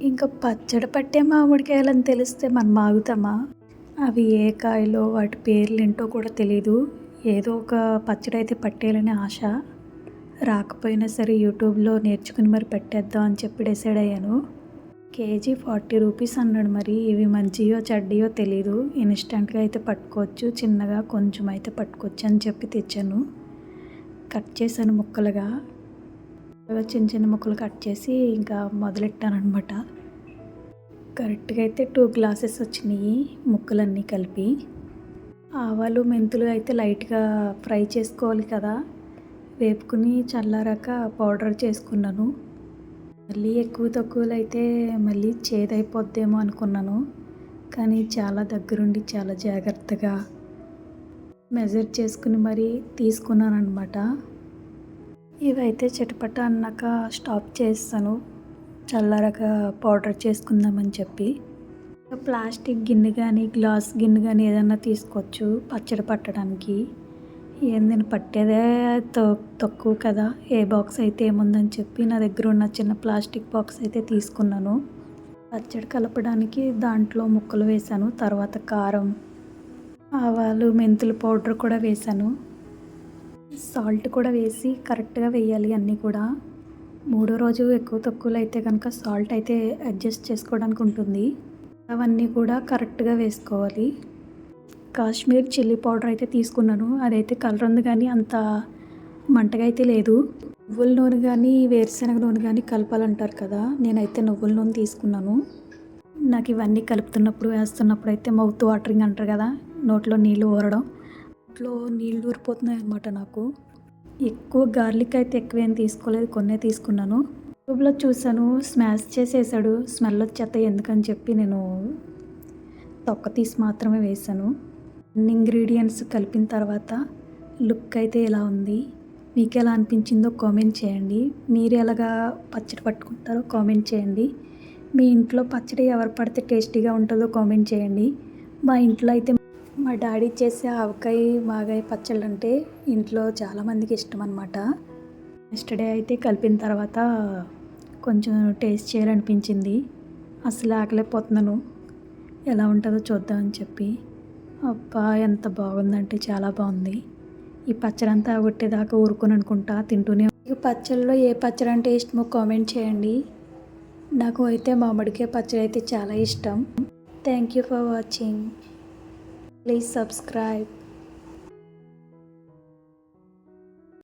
ఇంకా పచ్చడి పట్టే మామిడికాయలని తెలిస్తే మనం ఆగుతామా? అవి ఏ కాయలో వాటి పేర్లేంటో కూడా తెలీదు. ఏదో ఒక పచ్చడైతే పట్టేయాలని ఆశ. రాకపోయినా సరే యూట్యూబ్‌లో నేర్చుకుని మరి పెట్టేద్దాం అని చెప్పి డిసైడ్ అయ్యాను. కేజీ 40 రూపీస్ అన్నాడు. మరి ఇవి మంచియో చెడ్డయో తెలీదు. ఇన్‌స్టంట్‌గా అయితే పట్టుకోవచ్చు, చిన్నగా కొంచెం అయితే పట్టుకోవచ్చు అని చెప్పి తెచ్చాను. కట్ చేశాను ముక్కలుగా. చిన్న చిన్న ముక్కలు కట్ చేసి ఇంకా మొదలెట్టాననమాట. కరెక్ట్‌గా అయితే 2 గ్లాసెస్ వచ్చినాయి ముక్కలన్నీ కలిపి. ఆవాలు, మెంతులు అయితే లైట్‌గా ఫ్రై చేసుకోవాలి కదా! వేపుకుని చల్లారాక పౌడర్ చేసుకున్నాను. మళ్ళీ ఎక్కువ తక్కువలో అయితే మళ్ళీ చేదైపోద్దేమో అనుకున్నాను. కానీ చాలా దగ్గరుండి చాలా జాగ్రత్తగా మెజర్ చేసుకుని మరీ తీసుకున్నాననమాట. ఇవైతే చిటపట అన్నాక స్టాప్ చేస్తాను. చల్లారాక పౌడర్ చేసుకుందామని చెప్పి. ప్లాస్టిక్ గిన్నె కానీ, గ్లాస్ గిన్నె కానీ ఏదన్నా తీసుకోవచ్చు పచ్చడి పట్టడానికి. నేను పట్టేదే తక్కువ కదా, ఏ బాక్స్ అయితే ఏముందని చెప్పి నా దగ్గర ఉన్న చిన్న ప్లాస్టిక్ బాక్స్ అయితే తీసుకున్నాను. పచ్చడి కలపడానికి దాంట్లో ముక్కలు వేశాను. తర్వాత కారం, ఆవాలు, మెంతులు పౌడర్ కూడా వేశాను. సాల్ట్ కూడా వేసి కరెక్ట్గా వేయాలి అన్నీ కూడా. మూడో రోజు ఎక్కువ తక్కువలో అయితే కనుక సాల్ట్ అయితే అడ్జస్ట్ చేసుకోవడానికి ఉంటుంది. అవన్నీ కూడా కరెక్ట్గా వేసుకోవాలి. కాశ్మీర్ చిల్లీ పౌడర్ అయితే తీసుకున్నాను. అదైతే కలర్ ఉంది కానీ అంత మంటగా అయితే లేదు. నువ్వుల నూనె కానీ, వేరుశనగ నూనె కానీ కలపాలంటారు కదా, నేనైతే నువ్వుల నూనె తీసుకున్నాను. నాకు ఇవన్నీ కలుపుతున్నప్పుడు, వేస్తున్నప్పుడు అయితే మౌత్ వాటరింగ్ అంటారు కదా, నోట్లో నీళ్ళు ఊరడం, నోట్లో నీళ్ళు ఊరిపోతున్నాయి అన్నమాట నాకు. ఎక్కువ గార్లిక్ అయితే ఎక్కువేం తీసుకోలేదు, కొన్నే తీసుకున్నాను. యూట్యూబ్లో చూశాను, స్మాష్ చేసేసాడు, స్మెల్ వచ్చేస్తాయి ఎందుకని చెప్పి నేను తొక్క తీసి మాత్రమే వేశాను. అన్ని ఇంగ్రీడియంట్స్ కలిపిన తర్వాత లుక్ అయితే ఇలా ఉంది. మీకు ఎలా అనిపించిందో కామెంట్ చేయండి. మీరు ఎలాగా పచ్చడి పట్టుకుంటారో కామెంట్ చేయండి. మీ ఇంట్లో పచ్చడి ఎవరు పడితే టేస్టీగా ఉంటుందో కామెంట్ చేయండి. మా ఇంట్లో అయితే మా డాడీ చేసే ఆవకాయ, మాగాయ పచ్చళ్ళు అంటే ఇంట్లో చాలామందికి ఇష్టం అన్నమాట. నెక్స్ట్ డే అయితే కలిపిన తర్వాత కొంచెం టేస్ట్ చేయాలనిపించింది. అసలు ఆకలేకపోతున్నాను, ఎలా ఉంటుందో చూద్దామని చెప్పి. అబ్బా, ఎంత బాగుందంటే చాలా బాగుంది. ఈ పచ్చడి అంతా కొట్టేదాకా ఊరుకొని అనుకుంటా తింటూనే. మీకు పచ్చళ్ళలో ఏ పచ్చడి అంటే ఇష్టమో కామెంట్ చేయండి. నాకు అయితే మామిడికాయ పచ్చడి అయితే చాలా ఇష్టం. Thank you for watching. Please subscribe.